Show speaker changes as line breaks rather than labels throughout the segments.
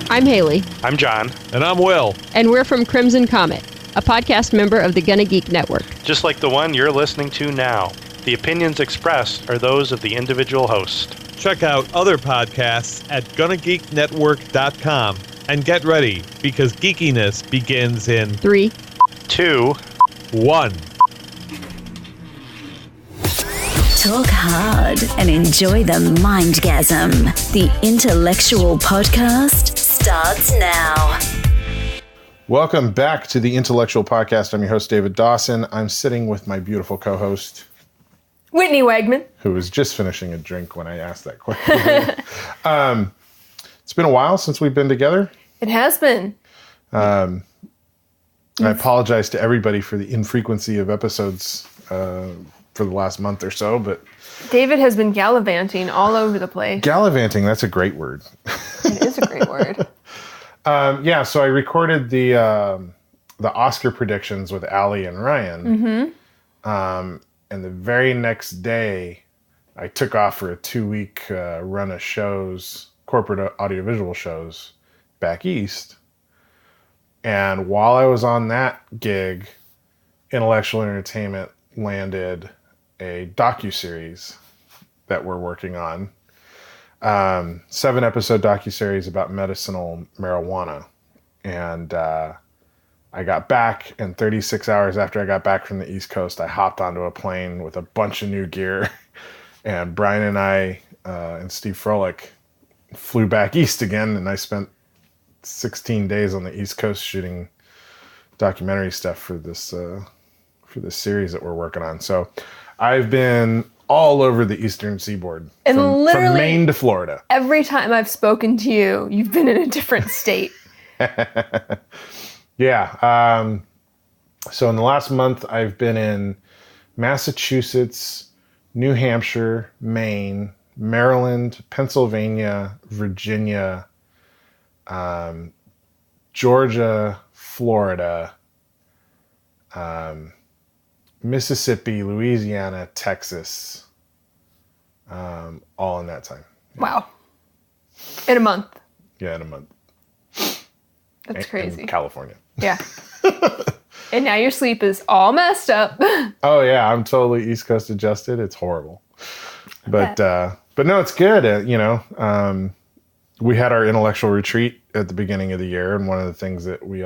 I'm Haley.
I'm John.
And I'm Will.
And we're from Crimson Comet, a podcast member of the Gonna Geek Network.
Just like the one you're listening to now. The opinions expressed are those of the individual host.
Check out other podcasts at GonnaGeekNetwork.com. And get ready, because geekiness begins in
3,
2,
1.
Talk hard and enjoy the mindgasm. The IntelleXual podcast starts now.
Welcome back to the IntelleXual podcast. I'm your host, David Dawson. I'm sitting with my beautiful co-host,
Whitney Wegman,
who was just finishing a drink when I asked that question. It's been a while since we've been together.
It has been.
I apologize to everybody for the infrequency of episodes for the last month or so, but
David has been gallivanting all over the place.
Gallivanting, that's a great word.
It is a great word.
So I recorded the Oscar predictions with Allie and Ryan. Mm-hmm. And the very next day, I took off for a 2-week run of shows, corporate audiovisual shows, back east. And while I was on that gig, IntelleXual Entertainment landed a docuseries that we're working on. 7-episode docuseries about medicinal marijuana. And I got back, and 36 hours after I got back from the East Coast, I hopped onto a plane with a bunch of new gear. And Brian and I and Steve Froelich flew back east again, and I spent 16 days on the East Coast shooting documentary stuff for this series that we're working on. So I've been all over the Eastern Seaboard,
and
from Maine to Florida.
Every time I've spoken to you, you've been in a different state.
Yeah. So in the last month, I've been in Massachusetts, New Hampshire, Maine, Maryland, Pennsylvania, Virginia, Georgia, Florida, Mississippi, Louisiana, Texas, all in that time.
Wow. In a month.
Yeah, in a month.
That's crazy.
In California.
Yeah. And now your sleep is all messed up.
Oh yeah, I'm totally East Coast adjusted. It's horrible. But no, it's good. We had our IntelleXual retreat at the beginning of the year, and one of the things that we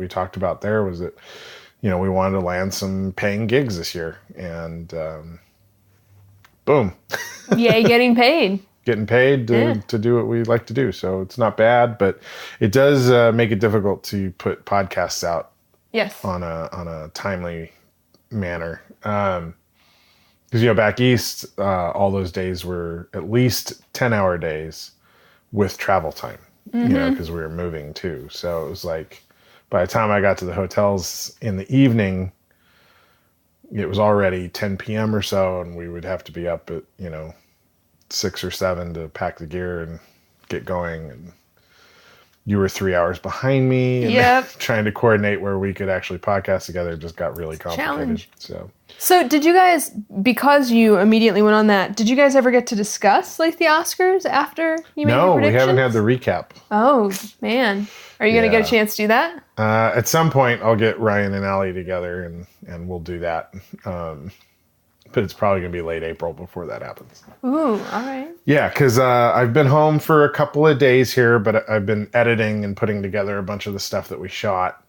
talked about there was that, we wanted to land some paying gigs this year, and boom.
Yay, getting paid.
Getting paid to do what we like to do. So it's not bad, but it does make it difficult to put podcasts out.
Yes.
On a timely manner. Because, back east, all those days were at least 10-hour days with travel time, because we were moving too. So it was like, by the time I got to the hotels in the evening, it was already 10 p.m. or so, and we would have to be up at, 6 or 7 to pack the gear and get going. And you were 3 hours behind me. And
yep.
Trying to coordinate where we could actually podcast together just got really complicated.
Challenge.
So
did you guys, because you immediately went on that, did you guys ever get to discuss the Oscars after you made your predictions?
No, we haven't had the recap.
Oh, man. Are you going to get a chance to do that?
At some point, I'll get Ryan and Allie together and we'll do that. But it's probably going to be late April before that happens.
Ooh, all right.
Yeah, because I've been home for a couple of days here, but I've been editing and putting together a bunch of the stuff that we shot,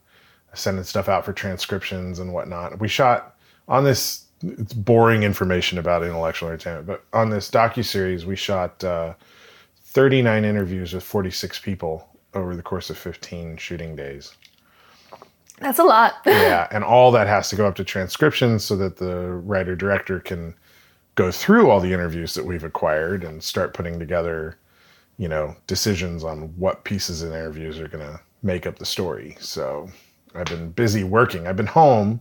sending stuff out for transcriptions and whatnot. We shot on this, it's boring information about IntelleXual Entertainment, but on this docuseries, we shot 39 interviews with 46 people over the course of 15 shooting days.
That's a lot.
Yeah, and all that has to go up to transcription so that the writer-director can go through all the interviews that we've acquired and start putting together, decisions on what pieces of interviews are going to make up the story. So I've been busy working. I've been home,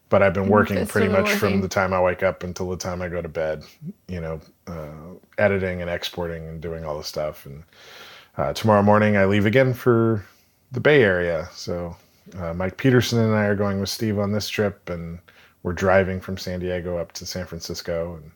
but I've been working pretty much from the time I wake up until the time I go to bed, editing and exporting and doing all the stuff. And tomorrow morning I leave again for the Bay Area. So Mike Peterson and I are going with Steve on this trip, and we're driving from San Diego up to San Francisco, and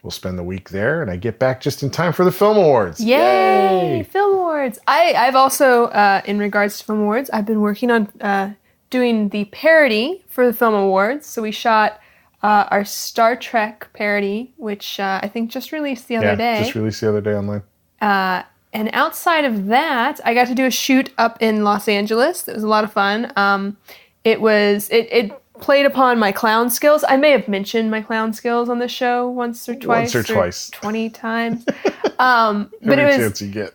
we'll spend the week there. And I get back just in time for the Film Awards.
Yay! Film Awards. awards. I've also, in regards to film awards, I've been working on doing the parody for the film awards. So we shot our Star Trek parody, which I think just released the other day.
Just released the other day online.
And outside of that, I got to do a shoot up in Los Angeles. It was a lot of fun. It played upon my clown skills. I may have mentioned my clown skills on the show once or twice. 20 times. But
Every
it was
chance you get.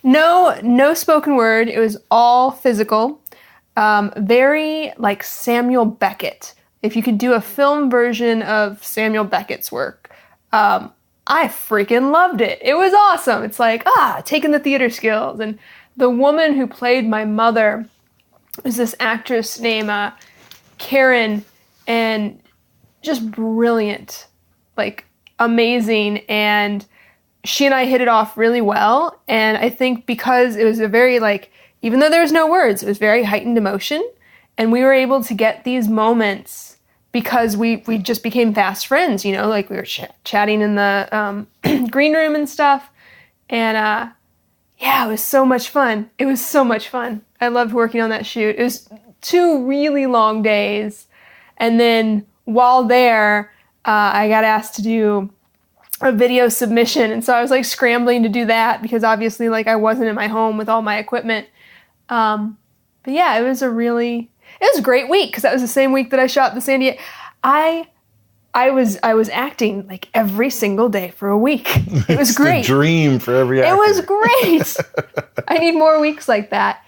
no spoken word. It was all physical. Very like Samuel Beckett. If you could do a film version of Samuel Beckett's work, I freaking loved it. It was awesome. It's like, taking the theater skills. And the woman who played my mother was this actress named Karen, and just brilliant, like amazing. And she and I hit it off really well. And I think because it was a very like, even though there was no words, it was very heightened emotion. And we were able to get these moments because we just became fast friends, you know, like we were chatting in the green room and stuff. And it was so much fun. It was so much fun. I loved working on that shoot. It was 2 really long days. And then while there, I got asked to do a video submission. And so I was like scrambling to do that because obviously like I wasn't in my home with all my equipment. But yeah, it was a great week because that was the same week that I shot the San Diego. I was acting like every single day for a week. It was great.
It's the dream for every actor.
It was great. I need more weeks like that.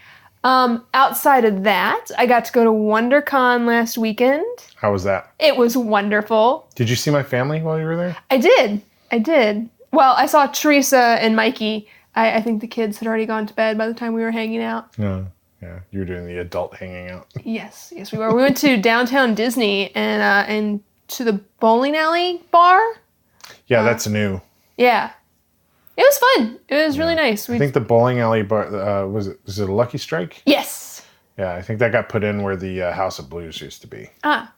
Outside of that, I got to go to WonderCon last weekend.
How was that?
It was wonderful.
Did you see my family while you were there?
I did. Well, I saw Teresa and Mikey. I think the kids had already gone to bed by the time we were hanging out.
No. Yeah, you were doing the adult hanging out.
Yes, we were. We went to downtown Disney and to the bowling alley bar.
Yeah, that's new.
Yeah. It was fun. It was really nice.
I think the bowling alley bar, was it a Lucky Strike?
Yes.
Yeah, I think that got put in where the House of Blues used to be.
Ah.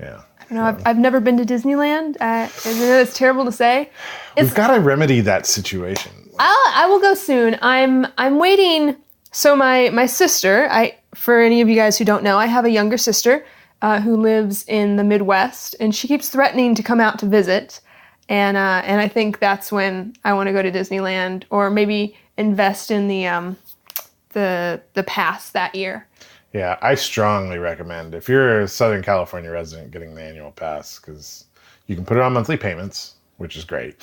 Yeah.
I don't know. I've never been to Disneyland. I know it's terrible to say.
We've got to remedy that situation.
I will go soon. I'm waiting. So my sister, for any of you guys who don't know, I have a younger sister who lives in the Midwest, and she keeps threatening to come out to visit. And I think that's when I want to go to Disneyland, or maybe invest in the pass that year.
Yeah, I strongly recommend, if you're a Southern California resident, getting the annual pass, because you can put it on monthly payments, which is great.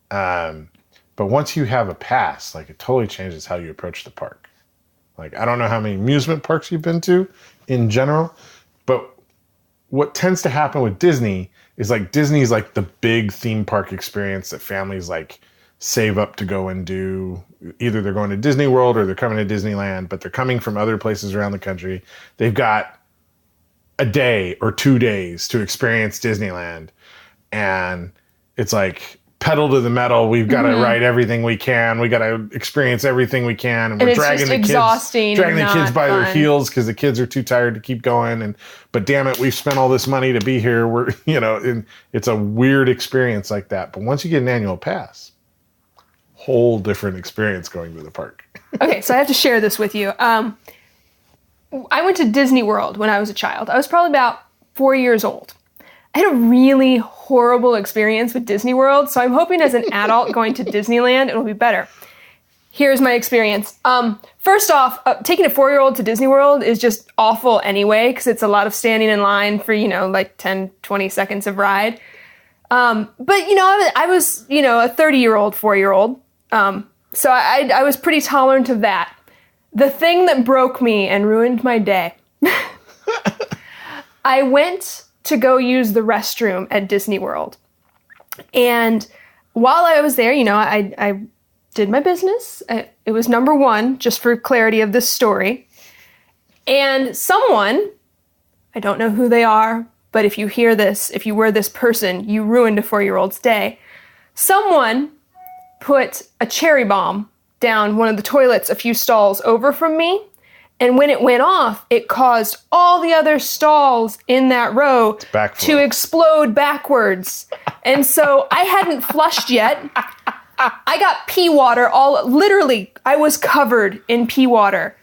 But once you have a pass, like, it totally changes how you approach the park. Like, I don't know how many amusement parks you've been to in general, but what tends to happen with Disney is like Disney's like the big theme park experience that families like save up to go and do. Either they're going to Disney World or they're coming to Disneyland, but they're coming from other places around the country. They've got a day or 2 days to experience Disneyland. And it's like, pedal to the metal. We've got to ride everything we can. We got to experience everything we can. And we're dragging the kids by their heels because the kids are too tired to keep going. But damn it, we've spent all this money to be here. And it's a weird experience like that. But once you get an annual pass, whole different experience going to the park.
Okay, so I have to share this with you. I went to Disney World when I was a child. I was probably about 4 years old. I had a really horrible experience with Disney World, so I'm hoping as an adult going to Disneyland, it'll be better. Here's my experience. First off, taking a 4-year-old to Disney World is just awful anyway, because it's a lot of standing in line for, like 10, 20 seconds of ride. But, I was, a 30-year-old 4-year-old, so I was pretty tolerant of that. The thing that broke me and ruined my day, I went to go use the restroom at Disney World. And while I was there, I did my business. It was number 1, just for clarity of this story. And someone, I don't know who they are, but if you hear this, if you were this person, you ruined a 4-year-old's day. Someone put a cherry bomb down one of the toilets a few stalls over from me. And when it went off, it caused all the other stalls in that row to explode backwards. And so I hadn't flushed yet. I got pee water literally, I was covered in pee water.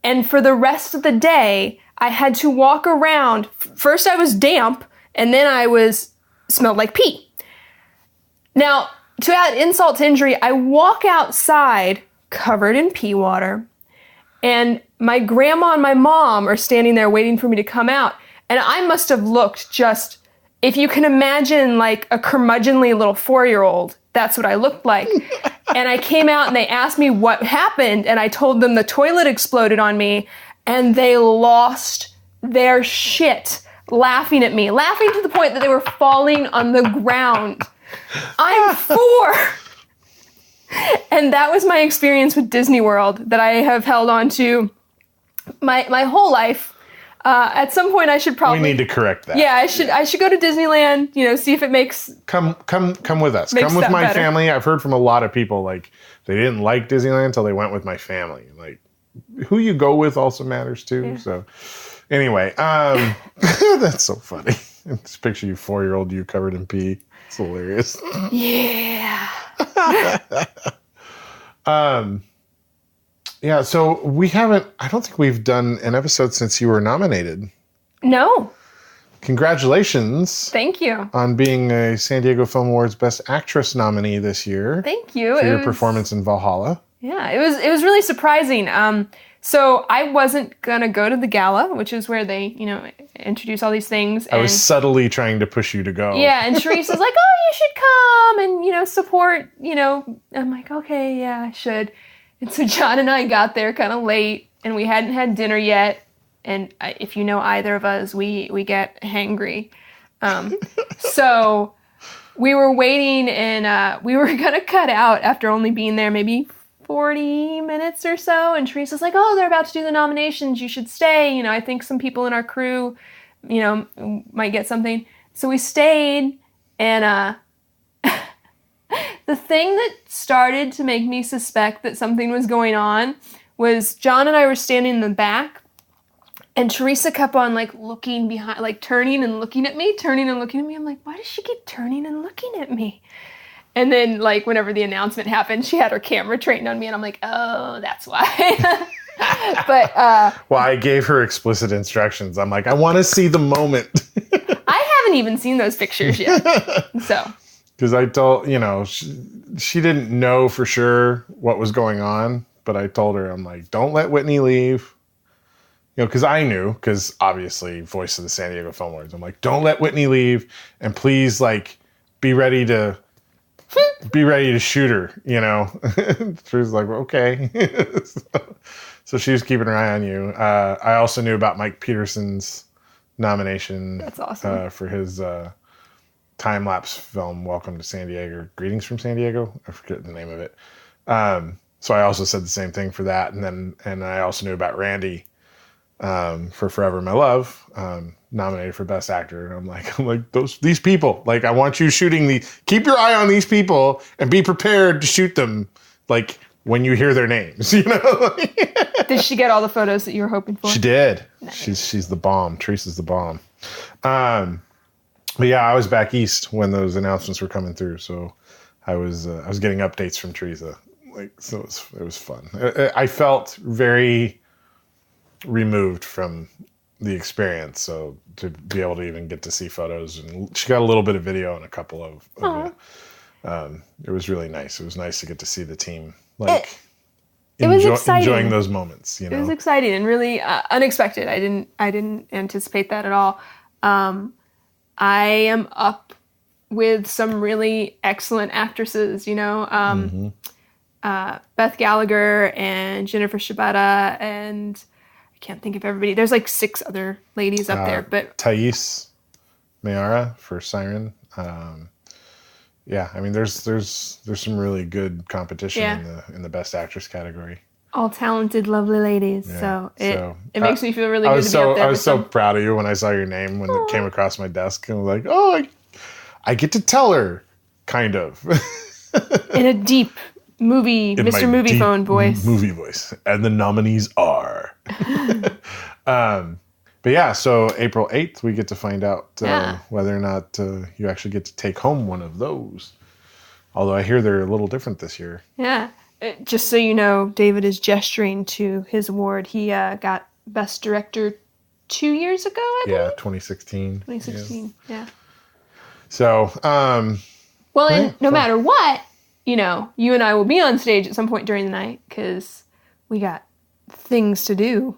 And for the rest of the day, I had to walk around. First I was damp, and then smelled like pee. Now, to add insult to injury, I walk outside covered in pee water, and my grandma and my mom are standing there waiting for me to come out. And I must have looked just, if you can imagine like a curmudgeonly little 4-year-old, that's what I looked like. And I came out and they asked me what happened, and I told them the toilet exploded on me, and they lost their shit laughing at me, laughing to the point that they were falling on the ground. I'm 4. And that was my experience with Disney World that I have held on to my whole life. At some point I should probably...
We need to correct that.
Yeah, I should go to Disneyland, see if it makes...
Come with us. Come with my family. I've heard from a lot of people, like, they didn't like Disneyland until they went with my family. Like, who you go with also matters too. Yeah. So anyway, that's so funny. Just picture you 4-year-old you covered in pee. It's hilarious.
Yeah.
Yeah, so I don't think we've done an episode since you were nominated.
No.
Congratulations.
Thank you.
On being a San Diego Film Awards Best Actress nominee this year.
Thank you.
For your performance in Valhalla.
Yeah, it was really surprising. So I wasn't gonna go to the gala, which is where they, introduce all these things.
I was subtly trying to push you to go.
Yeah, and Teresa's like, "Oh, you should come and support." I'm like, "Okay, yeah, I should." And so John and I got there kind of late, and we hadn't had dinner yet. And if you know either of us, we get hangry. So we were waiting, and we were gonna cut out after only being there maybe 40 minutes or so, and Teresa's like, "Oh, they're about to do the nominations. You should stay. I think some people in our crew, might get something." So we stayed, and the thing that started to make me suspect that something was going on was John and I were standing in the back, and Teresa kept on looking behind, turning and looking at me, turning and looking at me. I'm like, why does she keep turning and looking at me? And then, whenever the announcement happened, she had her camera trained on me, and I'm like, oh, that's why. But,
well, I gave her explicit instructions. I'm like, I want to see the moment.
I haven't even seen those pictures yet. So.
Because I told, she didn't know for sure what was going on, but I told her, I'm like, don't let Whitney leave. Because I knew, because obviously, voice of the San Diego Film Awards. I'm like, don't let Whitney leave, and please, be ready to shoot her, She was like, okay. So she was keeping her eye on you. I also knew about Mike Peterson's nomination.
That's awesome.
For his time-lapse film, Welcome to San Diego, Greetings from San Diego. I forget the name of it. So I also said the same thing for that. And I also knew about Randy for Forever My Love, nominated for Best Actor. And I'm like these people, I want you shooting keep your eye on these people and be prepared to shoot them when you hear their names,
Did she get all the photos that you were hoping for?
She did.
Nice.
She's the bomb. Teresa's the bomb. But yeah, I was back east when those announcements were coming through, so I was getting updates from Teresa. So it was fun. I felt very removed from the experience, so to be able to even get to see photos, and she got a little bit of video and a couple of it was really nice. It was nice to get to see the team
it was exciting.
Enjoying those moments.
It was exciting and really unexpected. I didn't anticipate that at all. I am up with some really excellent actresses, Beth Gallagher and Jennifer Shibata, and I can't think of everybody. There's 6 other ladies up there, but
Thais Mayara for Siren. There's some really good competition in the Best Actress category.
All talented, lovely ladies. Yeah. So it makes me feel really good to be up there.
I was so proud of you when I saw your name when it came across my desk, and I was like, oh, I get to tell her, kind of.
In a deep Mr. Movie Phone voice.
Movie voice. And the nominees are. But yeah, so April 8th, we get to find out whether or not you actually get to take home one of those. Although I hear they're a little different this year.
Yeah. Just so you know, David is gesturing to his award. He got Best Director 2 years ago, I
Yeah,
believe?
2016.
2016, yeah.
So,
well, and no matter what, you and I will be on stage at some point during the night because we got things to do.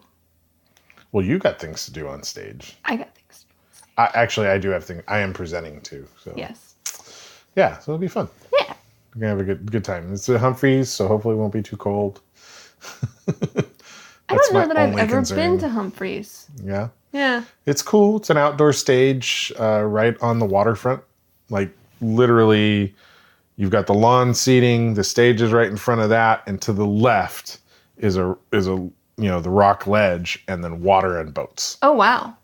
Well, you got things to do on stage.
I got things to do on stage.
I do have things. I am presenting too. So
Yes.
Yeah, so it'll be fun.
Yeah.
We're going to have a good time. It's at Humphreys, so hopefully it won't be too cold.
I don't know that I've ever been to Humphreys.
Yeah?
Yeah.
It's cool. It's an outdoor stage right on the waterfront. Like, literally, you've got the lawn seating, the stage is right in front of that, and to the left is a the rock ledge, and then water and boats.
Oh, wow.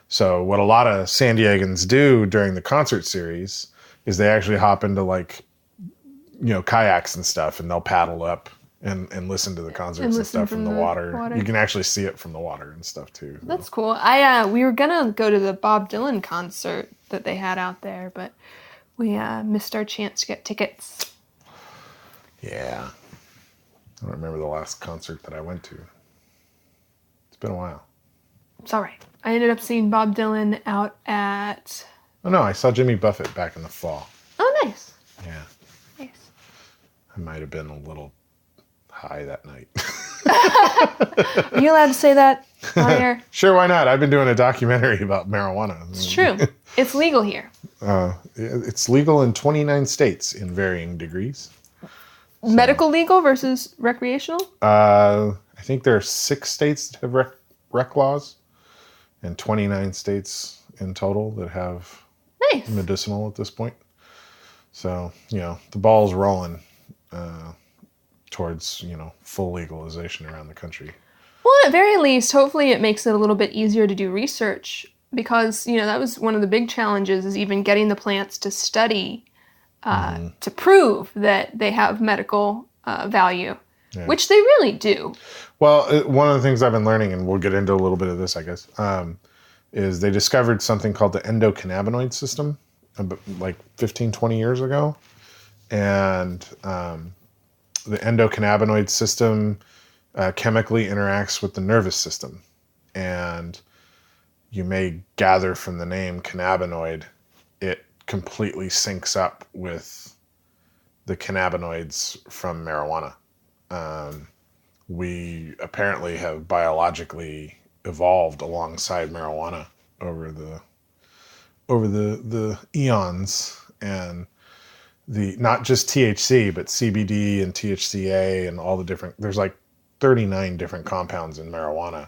So what a lot of San Diegans do during the concert series is they actually hop into kayaks and stuff, and they'll paddle up and listen to the concerts and stuff from the water. You can actually see it from the water and stuff too. So.
That's cool. We were gonna go to the Bob Dylan concert that they had out there, but we missed our chance to get tickets.
Yeah. I don't remember the last concert that I went to. It's been a while.
It's all right. I ended up seeing Bob Dylan out at...
Oh, no, I saw Jimmy Buffett back in the fall.
Oh, nice.
Yeah.
Nice.
I might have been a little high that night.
Are you allowed to say that on air?
Sure, why not? I've been doing a documentary about marijuana.
It's true. It's legal here.
It's legal in 29 states in varying degrees.
So. Medical legal versus recreational?
I think there are 6 states that have rec laws and 29 states in total that have medicinal at this point. So, the ball's rolling towards, full legalization around the country.
Well, at the very least, hopefully it makes it a little bit easier to do research because, that was one of the big challenges is even getting the plants to study to prove that they have medical value, which they really do.
Well, one of the things I've been learning, and we'll get into a little bit of this, I guess, is they discovered something called the endocannabinoid system like 15, 20 years ago. And the endocannabinoid system chemically interacts with the nervous system. And you may gather from the name cannabinoid, it completely syncs up with the cannabinoids from marijuana. We apparently have biologically evolved alongside marijuana over the eons, and not just THC, but CBD and THCA and all the different, there's like 39 different compounds in marijuana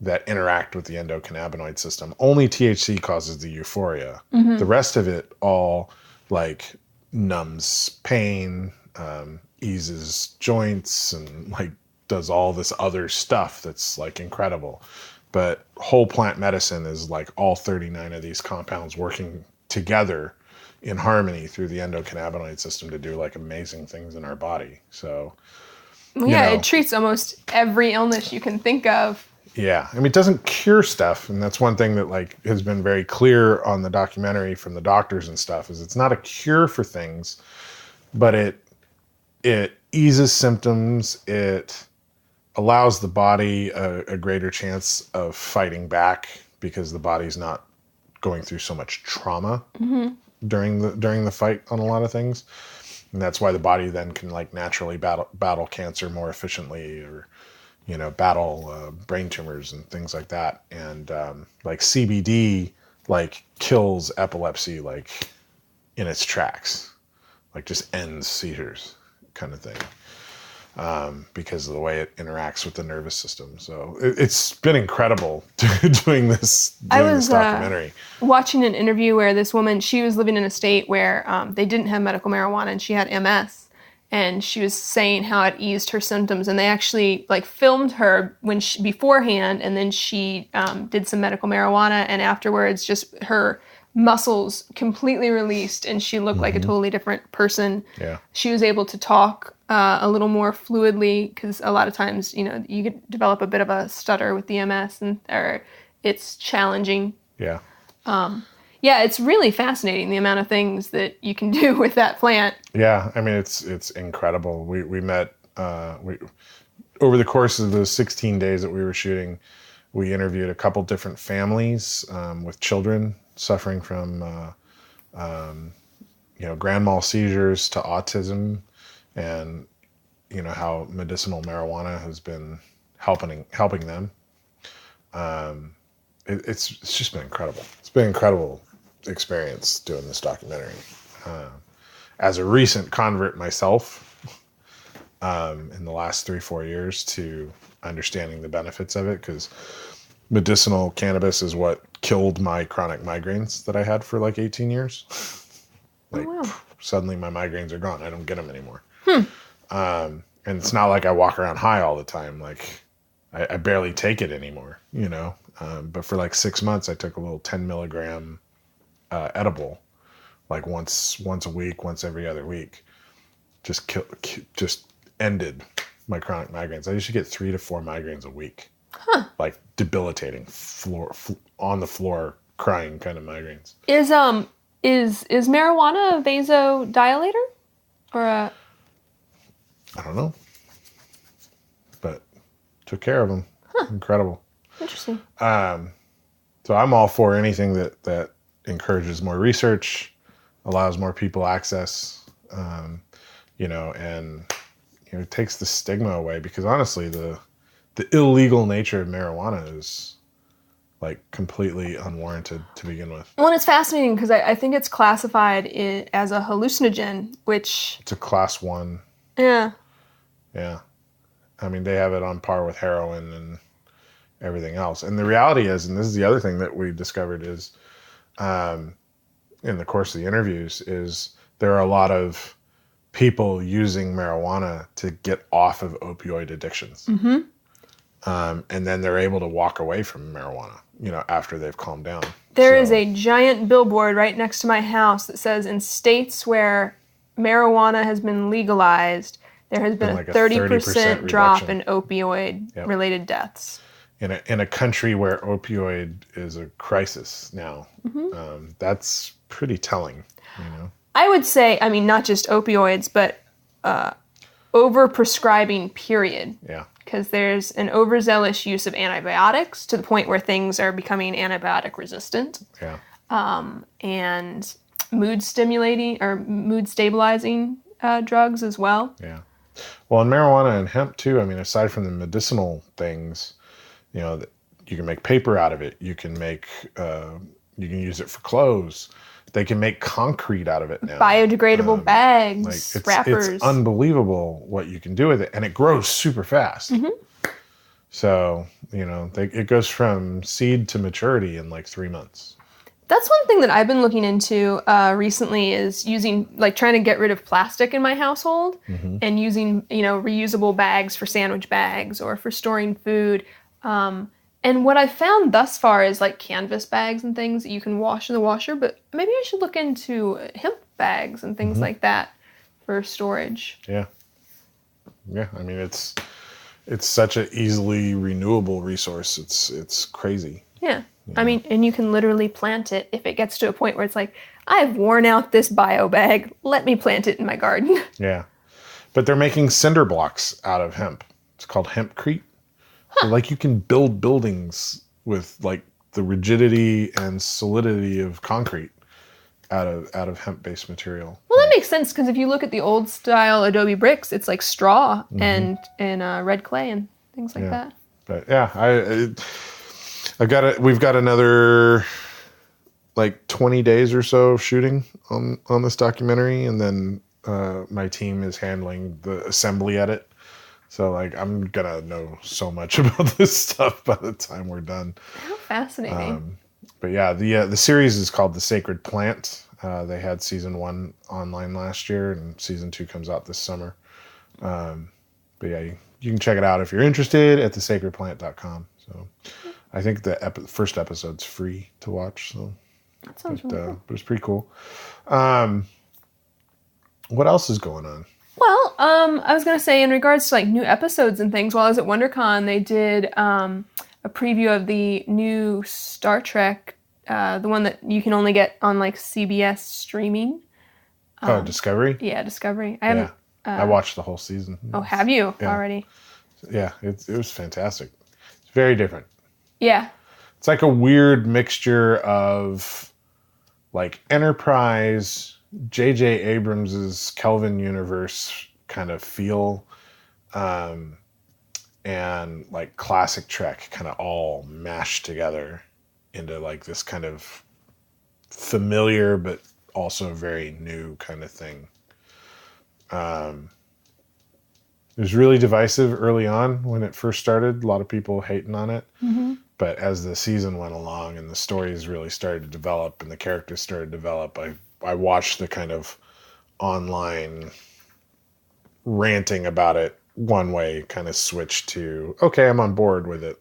that interact with the endocannabinoid system. Only THC causes the euphoria. Mm-hmm. The rest of it all like numbs pain, eases joints, and like does all this other stuff that's like incredible. But whole plant medicine is like all 39 of these compounds working together in harmony through the endocannabinoid system to do like amazing things in our body. So,
it treats almost every illness you can think of.
Yeah. I mean, it doesn't cure stuff. And that's one thing that like has been very clear on the documentary from the doctors and stuff is it's not a cure for things, but it eases symptoms. It allows the body a greater chance of fighting back because the body's not going through so much trauma during the fight on a lot of things. And that's why the body then can like naturally battle cancer more efficiently, or battle brain tumors and things like that. And like CBD like kills epilepsy like in its tracks, like just ends seizures kind of thing, because of the way it interacts with the nervous system. So it's been incredible doing this documentary.
Watching an interview where this woman, she was living in a state where they didn't have medical marijuana and she had MS. And she was saying how it eased her symptoms, and they actually like filmed her beforehand, and then she did some medical marijuana, and afterwards, just her muscles completely released, and she looked like a totally different person. Yeah, she was able to talk a little more fluidly because a lot of times, you could develop a bit of a stutter with the MS, or it's challenging.
Yeah.
Yeah, it's really fascinating the amount of things that you can do with that plant.
Yeah, I mean, it's incredible. We met over the course of the 16 days that we were shooting. We interviewed a couple different families with children suffering from grand mal seizures to autism, and how medicinal marijuana has been helping them. It's just been incredible. It's been an incredible experience doing this documentary. As a recent convert myself, in the last 3-4 years to understanding the benefits of it, because medicinal cannabis is what killed my chronic migraines that I had for like 18 years. Suddenly my migraines are gone. I don't get them anymore. And it's not like I walk around high all the time. Like I barely take it anymore, but for like 6 months I took a little 10 milligram edible, like once a week, once every other week. Just ended my chronic migraines. I used to get 3 to 4 migraines a week. Like debilitating, on the floor crying kind of migraines.
Is marijuana a vasodilator or a?
I don't know, but took care of them. Incredible.
Interesting.
So I'm all for anything that encourages more research, allows more people access, and it takes the stigma away, because honestly, the illegal nature of marijuana is like completely unwarranted to begin with.
Well, and it's fascinating because I think it's classified as a hallucinogen, which...
It's a class 1.
Yeah.
Yeah. I mean, they have it on par with heroin and everything else. And the reality is, and this is the other thing that we discovered is, in the course of the interviews, is there are a lot of people using marijuana to get off of opioid addictions. Mm-hmm. And then they're able to walk away from marijuana, after they've calmed down.
There is a giant billboard right next to my house that says, in states where marijuana has been legalized, there has been
like
a 30% drop in opioid-related deaths.
In a country where opioid is a crisis now, that's pretty telling,
I would say, not just opioids, but over-prescribing, period.
Yeah.
Because there's an overzealous use of antibiotics to the point where things are becoming antibiotic resistant.
Yeah.
And mood stabilizing drugs as well.
Yeah. Well, and marijuana and hemp too. I mean, aside from the medicinal things, you can make paper out of it. You can use it for clothes. They can make concrete out of it now.
Biodegradable bags, wrappers.
It's unbelievable what you can do with it. And it grows super fast. Mm-hmm. So, it goes from seed to maturity in like 3 months.
That's one thing that I've been looking into recently is trying to get rid of plastic in my household, and using, reusable bags for sandwich bags or for storing food. And what I've found thus far is like canvas bags and things that you can wash in the washer, but maybe I should look into hemp bags and things like that for storage.
Yeah. Yeah. I mean, it's such an easily renewable resource. It's crazy.
Yeah. I mean, and you can literally plant it if it gets to a point where it's like, I've worn out this bio bag. Let me plant it in my garden.
Yeah. But they're making cinder blocks out of hemp. It's called hempcrete. So, you can build buildings with like the rigidity and solidity of concrete out of hemp-based material.
Well, that makes sense, because if you look at the old style adobe bricks, it's like straw and red clay and things like that.
But yeah, we've got another like 20 days or so of shooting on this documentary, and then my team is handling the assembly edit. So, I'm going to know so much about this stuff by the time we're done.
How fascinating.
But yeah, the series is called The Sacred Plant. They had season 1 online last year, and season 2 comes out this summer. But yeah, you can check it out if you're interested at thesacredplant.com. So I think the first episode's free to watch. So
that sounds really cool.
But it's pretty cool. What else is going on?
Well, I was going to say, in regards to new episodes and things, while I was at WonderCon, they did a preview of the new Star Trek the one that you can only get on like CBS streaming.
Discovery?
Yeah, Discovery. I haven't.
I watched the whole season.
Oh, have you already?
Yeah, it was fantastic. It's very different.
Yeah.
It's like a weird mixture of like Enterprise, J.J. Abrams's Kelvin universe kind of feel, and like classic Trek kind of all mashed together into like this kind of familiar but also very new kind of thing. It was really divisive early on when it first started. A lot of people hating on it.
Mm-hmm.
But as the season went along and the stories really started to develop and the characters started to develop, I watched the kind of online ranting about it one way kind of switched to, okay, I'm on board with it.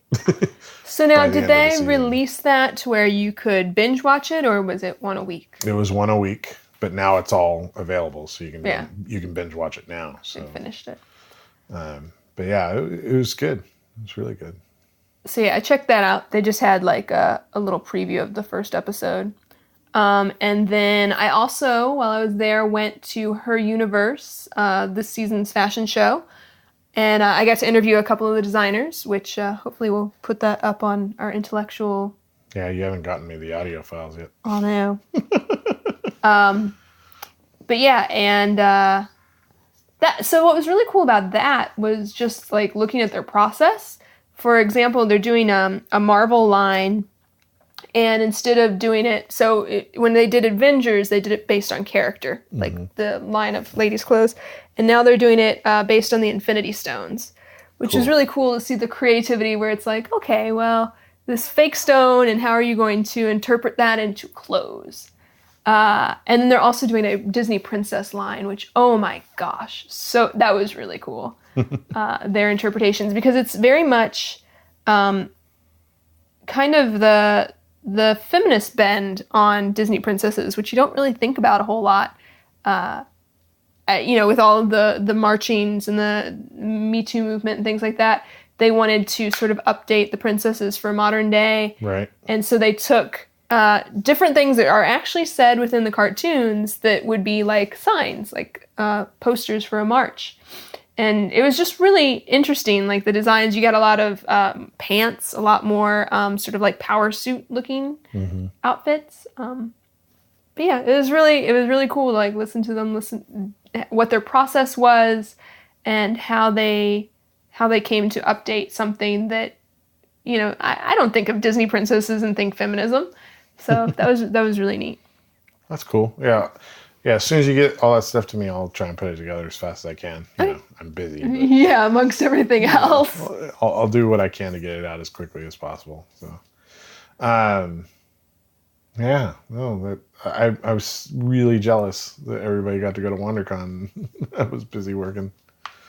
So now, did they release that to where you could binge watch it, or was it one a week?
It was one a week, but now it's all available, so you can binge watch it now. So
I finished it.
But yeah, it was good. It was really good.
So yeah, I checked that out. They just had like a little preview of the first episode. And then I also, while I was there, went to Her Universe, this season's fashion show. And I got to interview a couple of the designers, which hopefully we'll put that up on our IntelleXual.
Yeah, you haven't gotten me the audio files yet.
Oh, no. But yeah, and so what was really cool about that was just like looking at their process. For example, they're doing a Marvel line, and instead of doing it, when they did Avengers, they did it based on character, like the line of ladies' clothes. And now they're doing it based on the Infinity Stones, which is really cool to see the creativity where it's like, okay, well, this fake stone, and how are you going to interpret that into clothes? And then they're also doing a Disney princess line, which, oh my gosh, so that was really cool. Their interpretations, because it's very much kind of the feminist bend on Disney princesses, which you don't really think about a whole lot. With all of the marchings and the Me Too movement and things like that, they wanted to sort of update the princesses for modern day.
Right.
And so they took different things that are actually said within the cartoons that would be like signs, like posters for a march. And it was just really interesting, like the designs. You got a lot of pants, a lot more sort of like power suit looking outfits. But yeah, it was really cool to like listen to them, listen what their process was, and how they came to update something that, I don't think of Disney princesses and think feminism. So that was really neat.
That's cool. Yeah. Yeah, as soon as you get all that stuff to me, I'll try and put it together as fast as I can. I'm busy. But,
yeah, amongst everything else.
I'll do what I can to get it out as quickly as possible. So, I was really jealous that everybody got to go to WonderCon. I was busy working.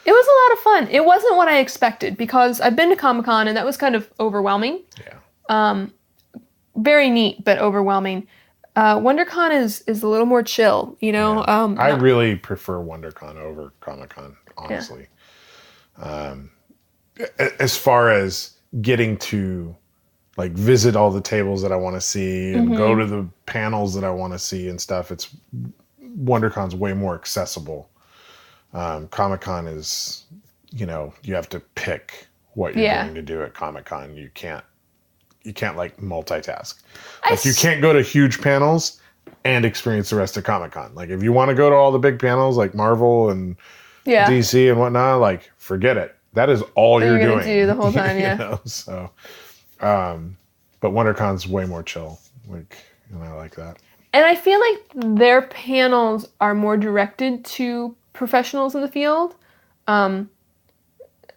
It was a lot of fun. It wasn't what I expected, because I've been to Comic-Con and that was kind of overwhelming.
Yeah.
Very neat, but overwhelming. WonderCon is a little more chill,
Yeah. I really prefer WonderCon over Comic-Con, honestly. Yeah. As far as getting to like visit all the tables that I want to see and go to the panels that I want to see and stuff, WonderCon's way more accessible. Comic-Con is, you have to pick what you're going to do at Comic-Con. You can't like multitask. Like you can't go to huge panels and experience the rest of Comic-Con. Like if you want to go to all the big panels like Marvel and DC and whatnot, like forget it. That is all you're doing.
Do the whole time, yeah.
So, but WonderCon's way more chill. Like, and I like that.
And I feel like their panels are more directed to professionals in the field.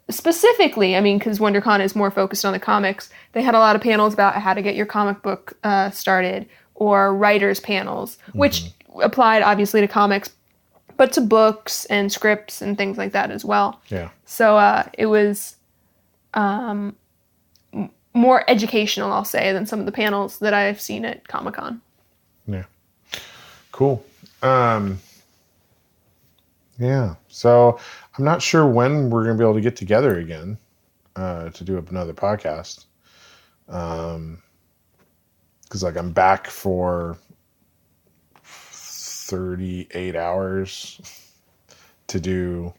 Specifically, because WonderCon is more focused on the comics. They had a lot of panels about how to get your comic book started, or writers panels, which applied obviously to comics, but to books and scripts and things like that as well.
Yeah.
So it was more educational, I'll say, than some of the panels that I've seen at Comic-Con.
Yeah. Cool. Yeah. So I'm not sure when we're going to be able to get together again to do another podcast. because like I'm back for 38 hours to do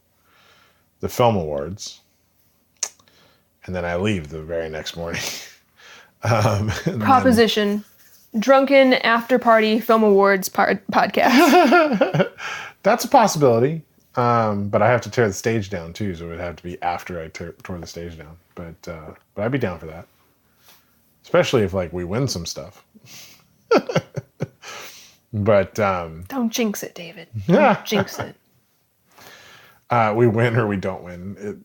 the film awards, and then I leave the very next morning.
Proposition. Drunken after party film awards podcast.
That's a possibility. But I have to tear the stage down too, so it would have to be after I tore the stage down. But I'd be down for that. Especially if like we win some stuff. But
don't jinx it, David. Don't jinx it.
We win or we don't win.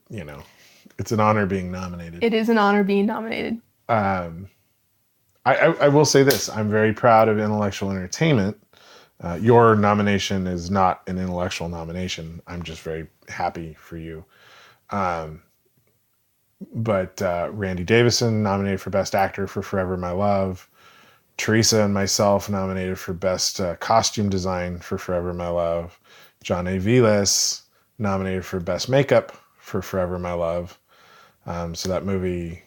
It's an honor being nominated.
It is an honor being nominated.
I will say this. I'm very proud of Intellectual Entertainment. Your nomination is not an intellectual nomination. I'm just very happy for you. But Randy Davison nominated for Best Actor for Forever My Love. Teresa and myself nominated for Best Costume Design for Forever My Love. John A. Vilas nominated for Best Makeup for Forever My Love. So that movie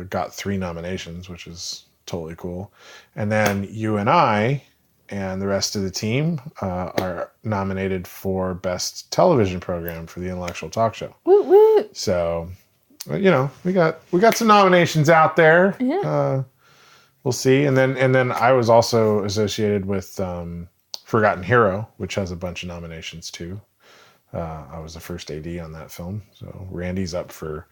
got 3 nominations, which is totally cool. And then you and I and the rest of the team are nominated for Best Television Program for the Intellectual Talk Show.
Woot woot.
So, we got some nominations out there.
Yeah.
We'll see. And then I was also associated with Forgotten Hero, which has a bunch of nominations too. I was the first AD on that film. So Randy's up for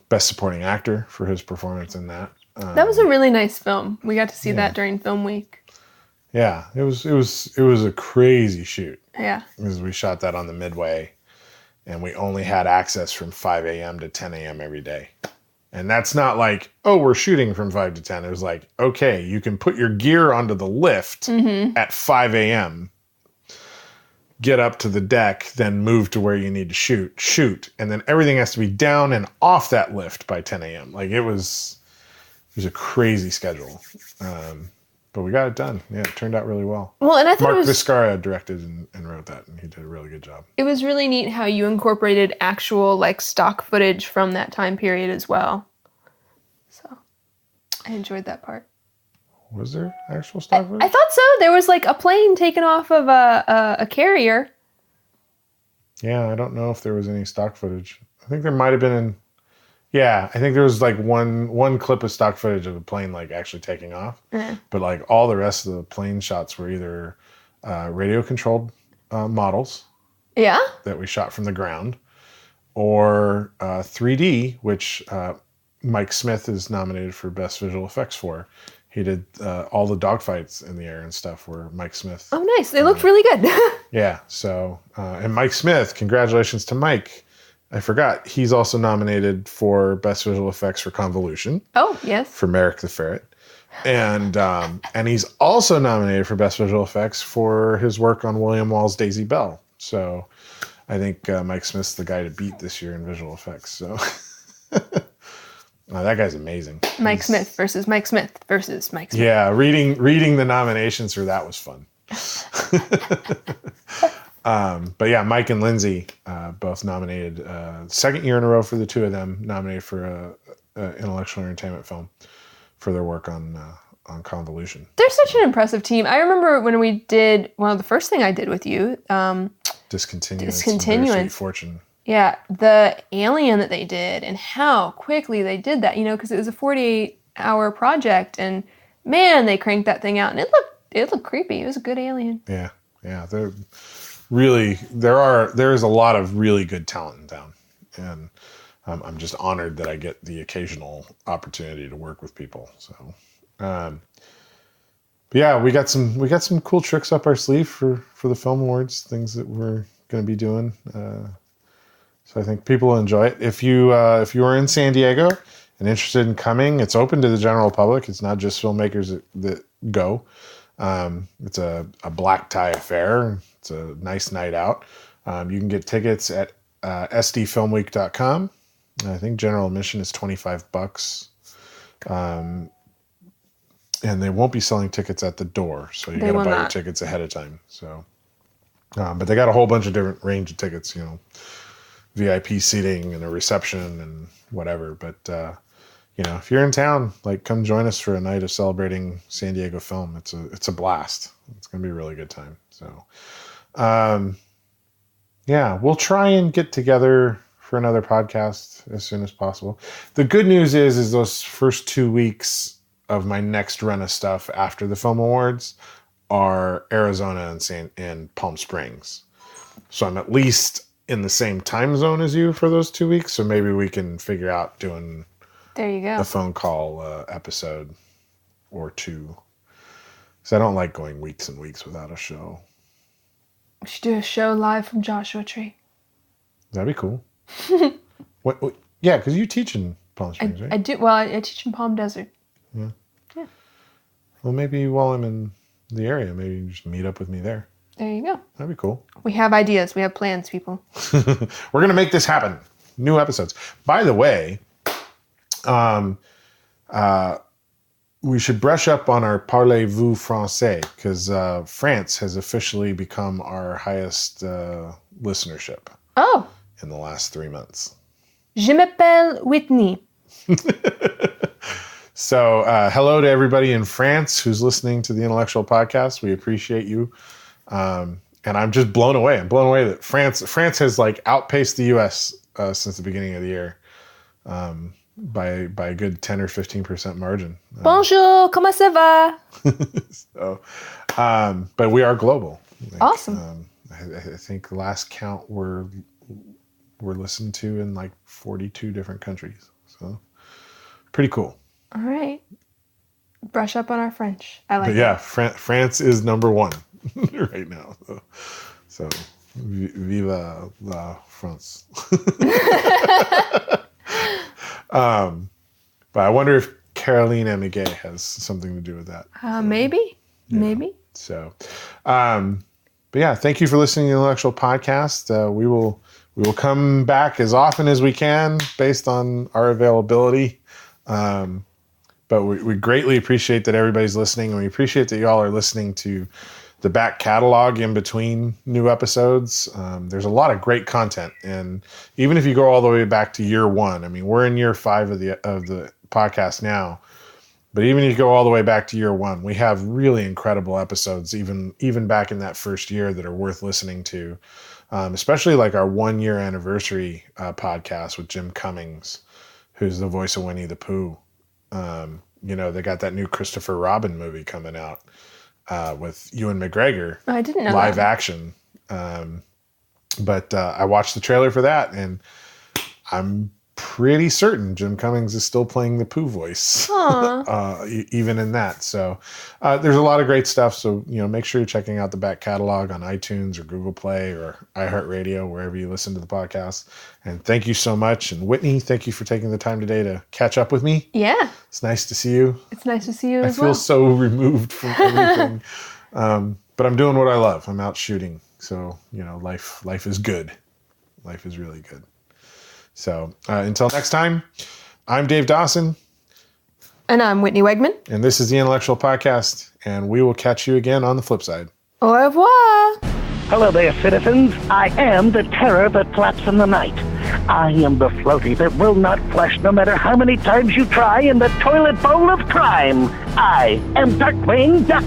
Best Supporting Actor for his performance in that.
That was a really nice film. We got to see that during film week.
Yeah, it was a crazy shoot.
Yeah.
Because we shot that on the Midway, and we only had access from 5 a.m. to 10 a.m. every day. And that's not like, oh, we're shooting from 5 to 10. It was like, okay, you can put your gear onto the lift at 5 a.m., get up to the deck, then move to where you need to shoot, and then everything has to be down and off that lift by 10 a.m. Like it was a crazy schedule. But we got it done. Yeah, it turned out really well.
Well, and I thought
Mark Viscara directed and wrote that, and he did a really good job.
It was really neat how you incorporated actual like stock footage from that time period as well. So I enjoyed that part.
Was there actual stock footage?
I thought so. There was like a plane taken off of a carrier.
Yeah, I don't know if there was any stock footage. I think there might have been I think there was like one clip of stock footage of a plane like actually taking off. But like all the rest of the plane shots were either radio controlled models.
Yeah.
That we shot from the ground, or 3D, which Mike Smith is nominated for Best Visual Effects for. He did all the dogfights in the air and stuff were Mike Smith.
Oh, nice. They looked really good.
Yeah. So, and Mike Smith, congratulations to Mike. I forgot. He's also nominated for Best Visual Effects for Convolution.
Oh, yes.
For Merrick the Ferret. And he's also nominated for Best Visual Effects for his work on William Wall's Daisy Bell. So I think Mike Smith's the guy to beat this year in visual effects. So that guy's amazing.
Mike Smith versus Mike Smith versus Mike Smith.
Yeah, reading the nominations for that was fun. But yeah, Mike and Lindsay both nominated, second year in a row for the two of them, nominated for an intellectual entertainment film for their work on Convolution.
They're such an impressive team. I remember when we did, the first thing I did with you.
Discontinuance. Sweet Fortune.
Yeah, the Alien that they did and how quickly they did that, because it was a 48-hour project and man, they cranked that thing out and it looked creepy. It was a good Alien.
Yeah. They're really, there is a lot of really good talent in town. And I'm just honored that I get the occasional opportunity to work with people. So, but yeah, we got some cool tricks up our sleeve for the film awards, things that we're going to be doing. So I think people will enjoy it. If you are in San Diego and interested in coming, it's open to the general public. It's not just filmmakers that go. It's a black tie affair. It's a nice night out. You can get tickets at sdfilmweek.com. I think general admission is $25. And they won't be selling tickets at the door, so you got to buy your tickets ahead of time. So, but they got a whole bunch of different range of tickets, VIP seating and a reception and whatever. But if you're in town, like come join us for a night of celebrating San Diego film. It's a blast. It's going to be a really good time. So, we'll try and get together for another podcast as soon as possible. The good news is those first 2 weeks of my next run of stuff after the Film Awards are Arizona and Palm Springs. So I'm at least in the same time zone as you for those 2 weeks. So maybe we can figure out doing
There you go.
a phone call episode or two. So I don't like going weeks and weeks without a show.
We should do a show live from Joshua Tree.
That'd be cool. what? Yeah, because you teach in Palm Springs, right?
I do. Well, I teach in Palm Desert.
Yeah.
Yeah.
Well, maybe while I'm in the area, maybe you just meet up with me there.
There you go.
That'd be cool.
We have ideas. We have plans, people.
We're going to make this happen. New episodes. By the way, we should brush up on our Parlez-vous français because France has officially become our highest listenership
Oh.
in the last 3 months.
Je m'appelle Whitney.
So hello to everybody in France who's listening to the IntelleXual podcast. We appreciate you. And I'm just blown away. I'm blown away that France has like outpaced the U.S. Since the beginning of the year by a good 10 or 15% margin.
Bonjour, comment ça va?
So, but we are global. Like,
Awesome.
I think the last count we're listened to in like 42 different countries. So pretty cool.
All right. Brush up on our French. I like
But yeah, France is number one right now. So viva la France. But I wonder if Caroline Amiguet has something to do with that.
Maybe.
Yeah.
Maybe.
So, but yeah, thank you for listening to the IntelleXual podcast. We will come back as often as we can based on our availability. But we greatly appreciate that everybody's listening, and we appreciate that y'all are listening to the back catalog in between new episodes. There's a lot of great content, and even if you go all the way back to year one, I mean, we're in year 5 of the podcast now. But even if you go all the way back to year one, we have really incredible episodes, even back in that first year, that are worth listening to. Especially like our 1 year anniversary podcast with Jim Cummings, who's the voice of Winnie the Pooh. They got that new Christopher Robin movie coming out with Ewan McGregor.
Oh, I didn't know
live
that.
action. But I watched the trailer for that, and I'm pretty certain Jim Cummings is still playing the Pooh voice, even in that. So there's a lot of great stuff. So, make sure you're checking out the back catalog on iTunes or Google Play or iHeartRadio, wherever you listen to the podcast. And thank you so much. And Whitney, thank you for taking the time today to catch up with me.
Yeah.
It's nice to see you.
It's nice to see you
I
as
feel
well.
so removed from everything. But I'm doing what I love. I'm out shooting. So, life is good. Life is really good. So until next time, I'm Dave Dawson.
And I'm Whitney Wegman.
And this is the IntelleXual Podcast. And we will catch you again on the flip side.
Au revoir.
Hello there, citizens. I am the terror that flaps in the night. I am the floaty that will not flush no matter how many times you try in the toilet bowl of crime. I am Darkwing Duck,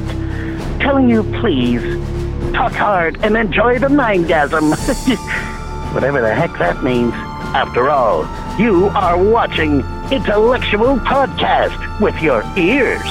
telling you please, talk hard and enjoy the mindgasm. Whatever the heck that means. After all, you are watching IntelleXual Podcast with your ears.